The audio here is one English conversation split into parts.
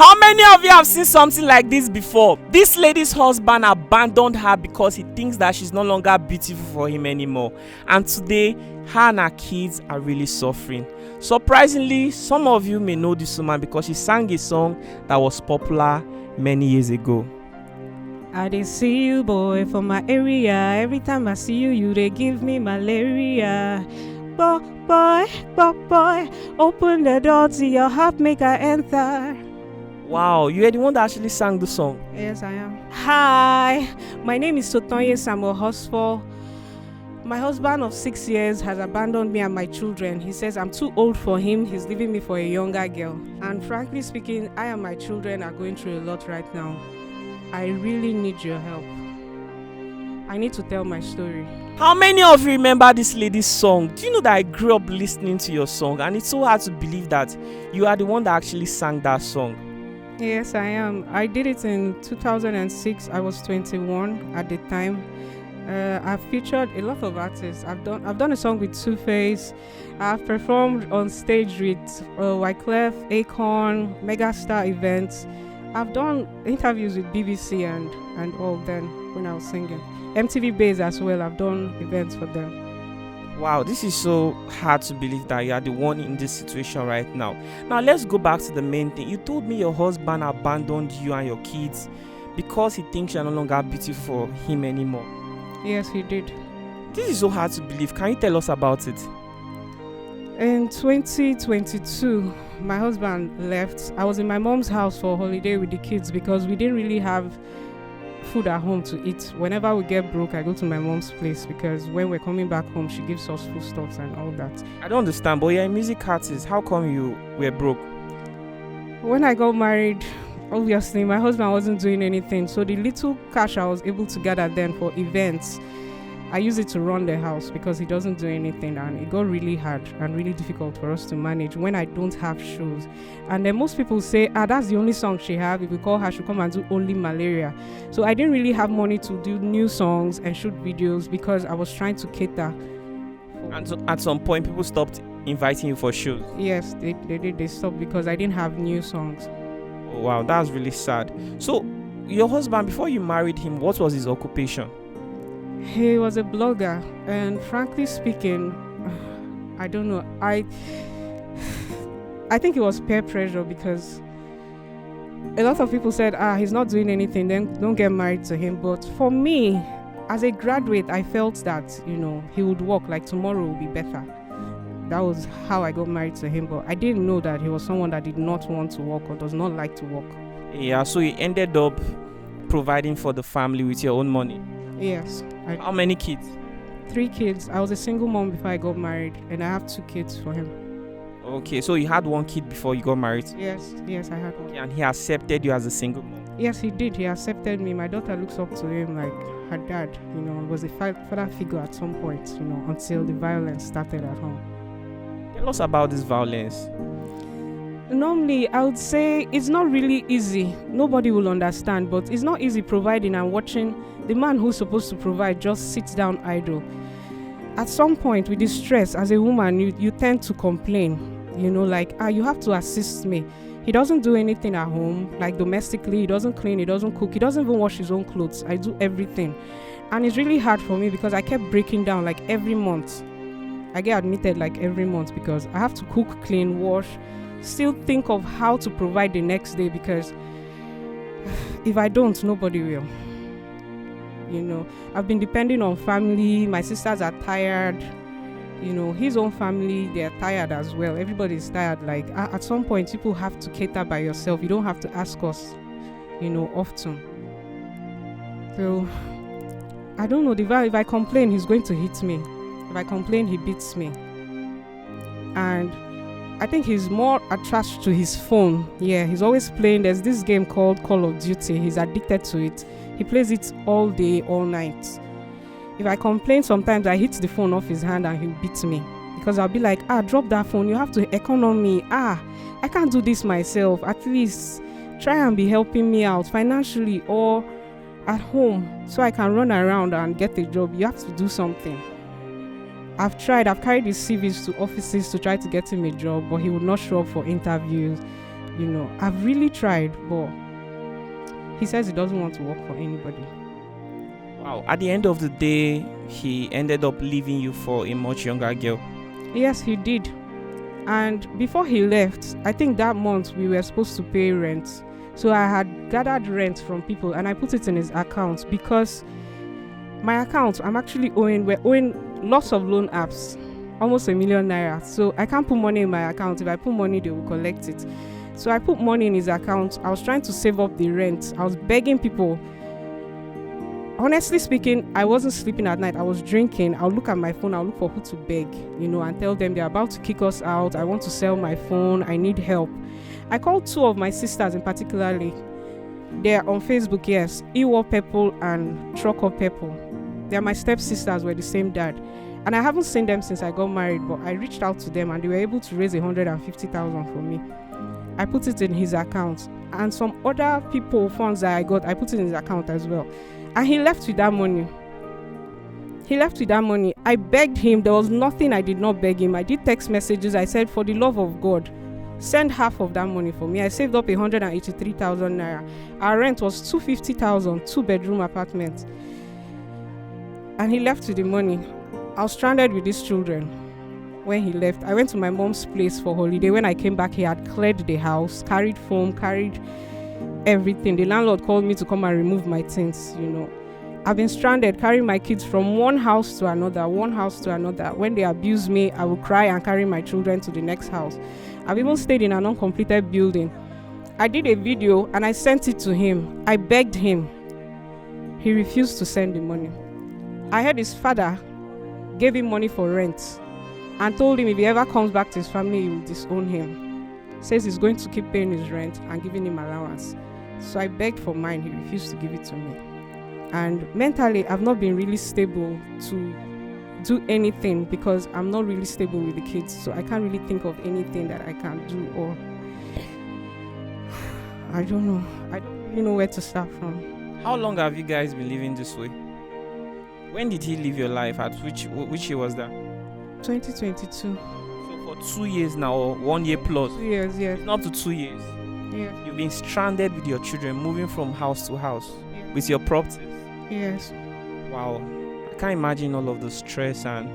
How many of you have seen something like this before? This lady's husband abandoned her because he thinks that she's no longer beautiful for him anymore. And today, her and her kids are really suffering. Surprisingly, some of you may know this woman because she sang a song that was popular many years ago. I dey see you, boy, for my area. Every time I see you, you dey give me malaria. Boy, open the door to your heart, make I enter. Wow, you are the one that actually sang the song. Yes, I am. Hi, my name is Sotonye Samuel Hosford. My husband of 6 years has abandoned me and my children. He says I'm too old for him. He's leaving me for a younger girl. And frankly speaking, I and my children are going through a lot right now. I really need your help. I need to tell my story. How many of you remember this lady's song? Do you know that I grew up listening to your song, and it's so hard to believe that you are the one that actually sang that song? Yes, I am. I did it in 2006. I was 21 at the time. I've featured a lot of artists. I've done a song with Two-Face. I've performed on stage with Wyclef, Akon, Megastar events. I've done interviews with BBC and all then when I was singing. MTV Base as well. I've done events for them. Wow, this is so hard to believe that you are the one in this situation right now. Now, let's go back to the main thing. You told me your husband abandoned you and your kids because he thinks you're no longer beautiful for him anymore. Yes, he did. This is so hard to believe. Can you tell us about it? In 2022, my husband left. I was in my mom's house for a holiday with the kids because we didn't really have food at home to eat. Whenever we get broke, I go to my mom's place because when we're coming back home, she gives us foodstuffs and all that. I don't understand, but you're a music artist. How come you were broke? When I got married, obviously my husband wasn't doing anything, so the little cash I was able to gather then for events, I use it to run the house because he doesn't do anything, and it got really hard and really difficult for us to manage when I don't have shows. And then most people say, that's the only song she have. If we call her, she'll come and do only malaria. So I didn't really have money to do new songs and shoot videos because I was trying to cater. And so at some point, people stopped inviting you for shows. Yes, they did. They stopped because I didn't have new songs. Oh, wow, that's really sad. So your husband, before you married him, what was his occupation? He was a blogger, and frankly speaking, I don't know. I think it was peer pressure because a lot of people said, he's not doing anything, then don't get married to him. But for me, as a graduate, I felt that, he would work, like tomorrow will be better. That was how I got married to him, but I didn't know that he was someone that did not want to work or does not like to work. Yeah, so you ended up providing for the family with your own money? Yes. How many kids? 3 kids. I was a single mom before I got married, and I have 2 kids for him. Okay, so you had 1 kid before you got married? Yes, I had 1. Okay, and he accepted you as a single mom? Yes, he did. He accepted me. My daughter looks up to him like her dad, was a father figure at some point, until the violence started at home. Tell us about this violence. Normally, I would say it's not really easy. Nobody will understand, but it's not easy providing and watching the man who's supposed to provide just sits down idle. At some point, with the stress, as a woman, you tend to complain, you have to assist me. He doesn't do anything at home, like domestically. He doesn't clean, he doesn't cook, he doesn't even wash his own clothes. I do everything. And it's really hard for me because I kept breaking down like every month. I get admitted like every month because I have to cook, clean, wash, still think of how to provide the next day because if I don't, nobody will. I've been depending on family. My sisters are tired. His own family, they're tired as well. Everybody's tired. Like at some point, people have to cater by yourself. You don't have to ask us, often. So I don't know. If I complain, he's going to hit me. If I complain, he beats me. And I think he's more attached to his phone. Yeah, he's always playing. There's this game called Call of Duty. He's addicted to it. He plays it all day, all night. If I complain, sometimes I hit the phone off his hand and he'll beat me. Because I'll be like, drop that phone. You have to economy. I can't do this myself. At least try and be helping me out financially or at home so I can run around and get a job. You have to do something. I've carried his CVs to offices to try to get him a job, but he would not show up for interviews. I've really tried, but he says he doesn't want to work for anybody. Wow. At the end of the day, he ended up leaving you for a much younger girl. Yes, he did. And before he left, I think that month we were supposed to pay rent. So I had gathered rent from people and I put it in his account, because my account, we're owing lots of loan apps, almost ₦1 million. So I can't put money in my account. If I put money, they will collect it. So I put money in his account. I was trying to save up the rent. I was begging people. Honestly speaking, I wasn't sleeping at night. I was drinking. I'll look at my phone. I'll look for who to beg, and tell them they're about to kick us out. I want to sell my phone. I need help. I called 2 of my sisters in particularly. They're on Facebook, yes. Iwo People and Troko People. They're my stepsisters. We're the same dad. And I haven't seen them since I got married, but I reached out to them and they were able to raise 150,000 for me. I put it in his account. And some other people funds that I got, I put it in his account as well. And he left with that money. I begged him. There was nothing I did not beg him. I did text messages. I said, for the love of God, send half of that money for me. I saved up 183,000 naira. Our rent was 250,000, 2-bedroom apartment. And he left with the money. I was stranded with these children. When he left, I went to my mom's place for holiday. When I came back, he had cleared the house, carried foam, carried everything. The landlord called me to come and remove my things. I've been stranded, carrying my kids from one house to another. When they abuse me, I will cry and carry my children to the next house. I've even stayed in an uncompleted building. I did a video and I sent it to him. I begged him. He refused to send the money. I heard his father gave him money for rent and told him if he ever comes back to his family, he will disown him. Says he's going to keep paying his rent and giving him allowance. So I begged for mine. He refused to give it to me. And mentally, I've not been really stable to do anything because I'm not really stable with the kids. So I can't really think of anything that I can do, or I don't know. I don't really know where to start from. How long have you guys been living this way? When did he live your life? At which year was that? 2022. So for 2 years now, or 1 year plus? 2 years, yes. Not to 2 years. Yes. You've been stranded with your children, moving from house to house, Yes. with your properties. Yes. Wow. I can't imagine all of the stress and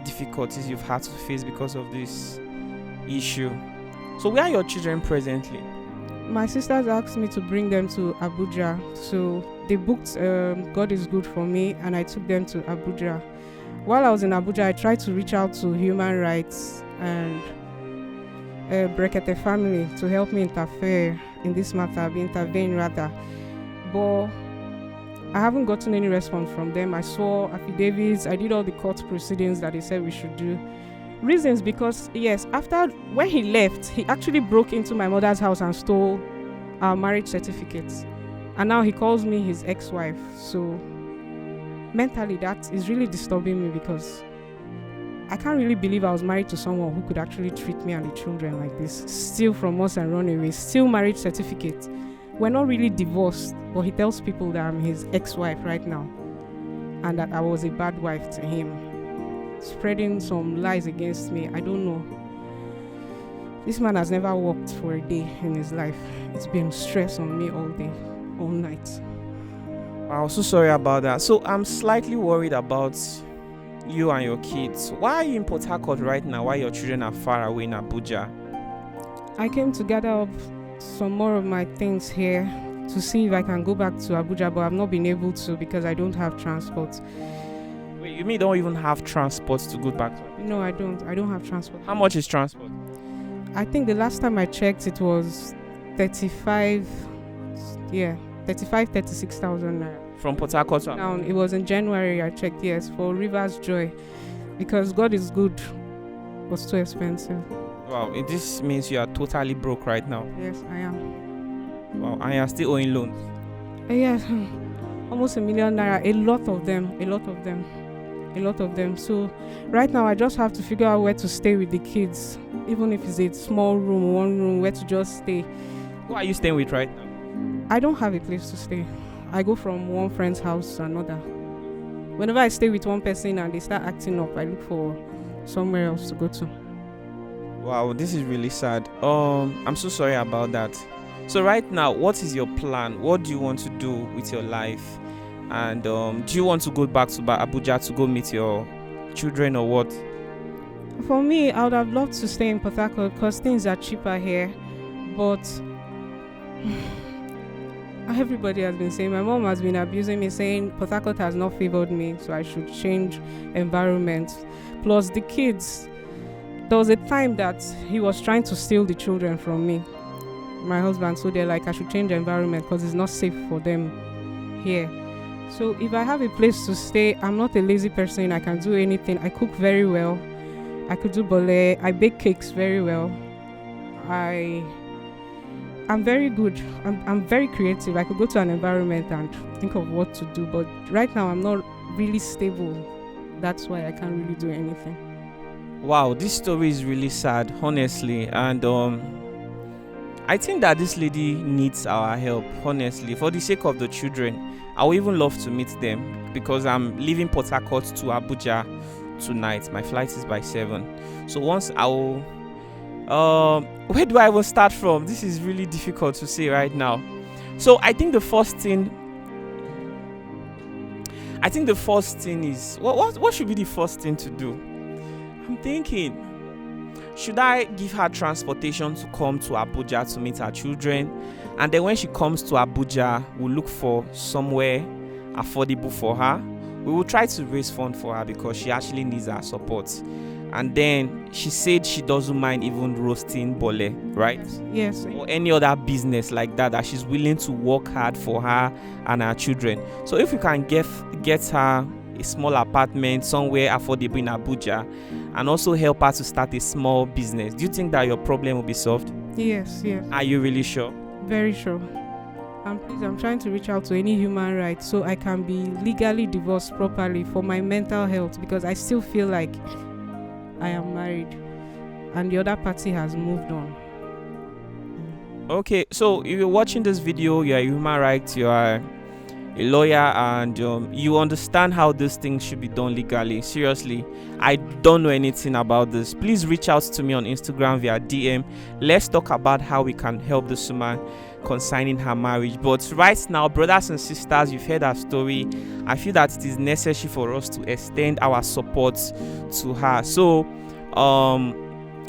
difficulties you've had to face because of this issue. So where are your children presently? My sisters asked me to bring them to Abuja. So they booked God is Good for me, and I took them to Abuja. While I was in Abuja, I tried to reach out to human rights and Brekete family to help me intervene in this matter, but I haven't gotten any response from them. I saw affidavits, I did all the court proceedings that they said we should do. Reasons because, yes, when he left, he actually broke into my mother's house and stole our marriage certificates. And now he calls me his ex-wife. So mentally, that is really disturbing me because I can't really believe I was married to someone who could actually treat me and the children like this. Steal from us and run away. Steal marriage certificates. We're not really divorced, but he tells people that I'm his ex-wife right now and that I was a bad wife to him. Spreading some lies against me. I don't know. This man has never worked for a day in his life. It's been stress on me all day, all night. I'm so sorry about that. So I'm slightly worried about you and your kids. Why are you in Port Harcourt right now while your children are far away in Abuja? I came to gather up some more of my things here to see if I can go back to Abuja, but I've not been able to because I don't have transport. Wait, you mean you don't even have transport to go back? No, I don't. I don't have transport. How much is transport? I think the last time I checked, it was 36,000 naira. From Port Harcourt to Now, it was in January I checked, yes, for River's Joy. Because God is Good was too expensive. Wow, this means you are totally broke right now. Yes, I am. Wow, and you are still owing loans. Yes, almost ₦1 million. A lot of them. So right now I just have to figure out where to stay with the kids. Even if it's a small room, one room, where to just stay. Who are you staying with right now? I don't have a place to stay. I go from one friend's house to another. Whenever I stay with one person and they start acting up, I look for somewhere else to go to. Wow, this is really sad. I'm so sorry about that. So right now, what is your plan? What do you want to do with your life? And do you want to go back to Abuja to go meet your children or what? For me, I would have loved to stay in Port Harcourt because things are cheaper here. But everybody has been saying, my mom has been abusing me, saying Port Harcourt has not favored me, so I should change environment. Plus the kids, there was a time that he was trying to steal the children from me, my husband, so they're like, I should change environment because it's not safe for them here. So if I have a place to stay, I'm not a lazy person. I can do anything. I cook very well. I could do bole. I bake cakes very well. I'm very good. I'm very creative. I could go to an environment and think of what to do. But right now, I'm not really stable. That's why I can't really do anything. Wow, this story is really sad, honestly. And I think that this lady needs our help, honestly, for the sake of the children. I would even love to meet them because I'm leaving Port Harcourt to Abuja tonight. My flight is by 7. So once I will... where do I even start from? This is really difficult to say right now. So I think the first thing is... What should be the first thing to do? I'm thinking, should I give her transportation to come to Abuja to meet her children? And then when she comes to Abuja, we'll look for somewhere affordable for her. We will try to raise funds for her because she actually needs our support. And then she said she doesn't mind even roasting bole, right? Yes. Or any other business like that she's willing to work hard for her and her children. So if we can get her a small apartment somewhere affordable in Abuja and also help her to start a small business, do you think that your problem will be solved? Yes. Are you really sure? Very sure. And please, I'm trying to reach out to any human rights so I can be legally divorced properly for my mental health, because I still feel like I am married and the other party has moved on. Okay, so if you're watching this video, you're a human rights, you are a lawyer, and you understand how these things should be done legally. Seriously, I don't know anything about this. Please reach out to me on Instagram via DM. Let's talk about how we can help this woman concerning her marriage. But right now, brothers and sisters, you've heard her story. I feel that it is necessary for us to extend our support to her. So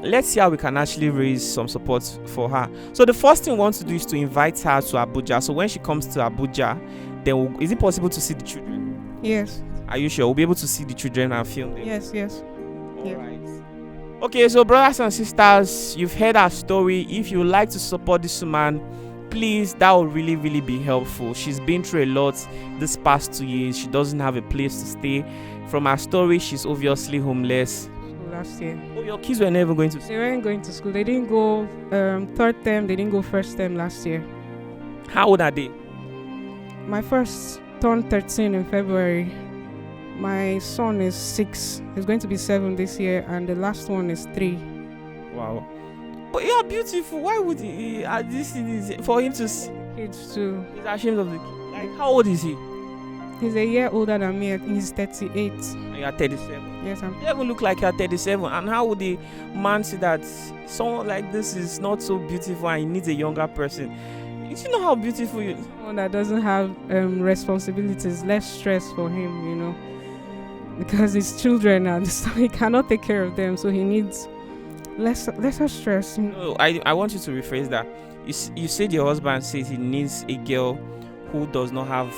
let's see how we can actually raise some support for her. So the first thing we want to do is to invite her to Abuja. So when she comes to Abuja, then is it possible to see the children? Yes. Are you sure we'll be able to see the children and film them? Yes. All right. Okay, so brothers and sisters, you've heard our story. If you would like to support this woman, please, that will really be helpful. She's been through a lot this past 2 years. She doesn't have a place to stay. From her story, she's obviously homeless. Last year. Oh, your kids were never going to school? They weren't going to school. They didn't go third term. They didn't go first term last year. How old are they? My first turned 13 in February. My son is 6. He's going to be 7 this year, and the last one is 3. Wow. But you are beautiful. Why would he? This is for him to see Kids too. He's ashamed of the kid. Like, how old is he? He's a year older than me. He's 38. And you are 37. Yes, You don't even look like you're 37. And how would the man see that someone like this is not so beautiful and he needs a younger person? You know how beautiful you are. Someone that doesn't have responsibilities, less stress for him, because his children and so he cannot take care of them, so he needs lesser stress. No, I want you to rephrase that. You said your husband says he needs a girl who does not have.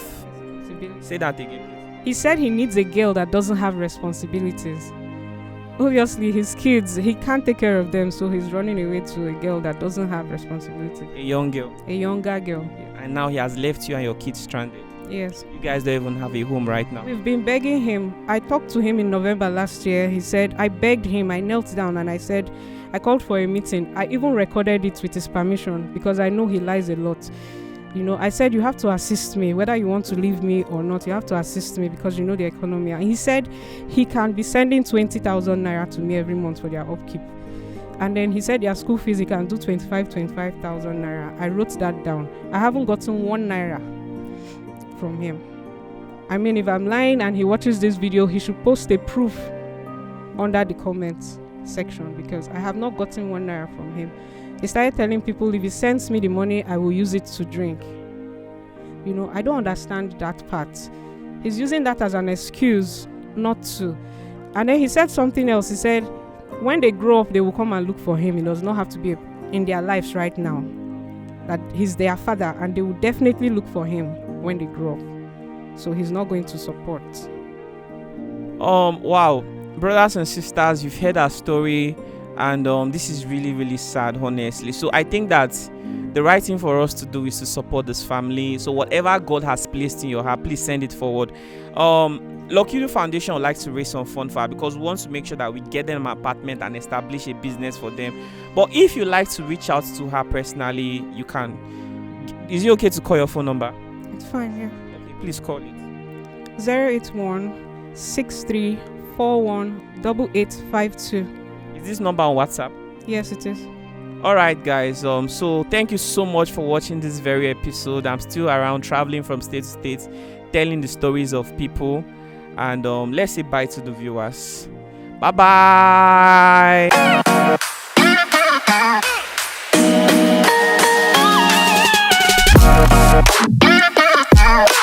Say that again, please. He said he needs a girl that doesn't have responsibilities. Obviously, his kids, he can't take care of them, so he's running away to a girl that doesn't have responsibility. A young girl. A younger girl. And now he has left you and your kids stranded. Yes. You guys don't even have a home right now. We've been begging him. I talked to him in November last year. He said, I begged him. I knelt down and I said, I called for a meeting. I even recorded it with his permission because I know he lies a lot. I said, you have to assist me, whether you want to leave me or not, you have to assist me because you know the economy. And he said he can be sending 20,000 naira to me every month for their upkeep. And then he said their school fees, he can do 25,000 naira. I wrote that down. I haven't gotten 1 naira from him. I mean, if I'm lying and he watches this video, he should post a proof under the comments section because I have not gotten 1 naira from him. He started telling people if he sends me the money, I will use it to drink. I don't understand that part. He's using that as an excuse not to. And then he said something else. He said, when they grow up, they will come and look for him. He does not have to be in their lives right now. That he's their father, and they will definitely look for him when they grow up. So he's not going to support. Wow. Brothers and sisters, you've heard our story, and this is really, really sad, honestly. So I think that the right thing for us to do is to support this family. So whatever God has placed in your heart, please send it forward. Lucky Udu Foundation would like to raise some fund for her because we want to make sure that we get them an apartment and establish a business for them. But if you like to reach out to her personally, you can. Is it okay to call your phone number? It's fine, yeah. Okay, please call it. 081-6341-8852. Is this number on WhatsApp? Yes, it is. All right, guys. So thank you so much for watching this very episode. I'm still around traveling from state to state, telling the stories of people. And let's say bye to the viewers. Bye bye.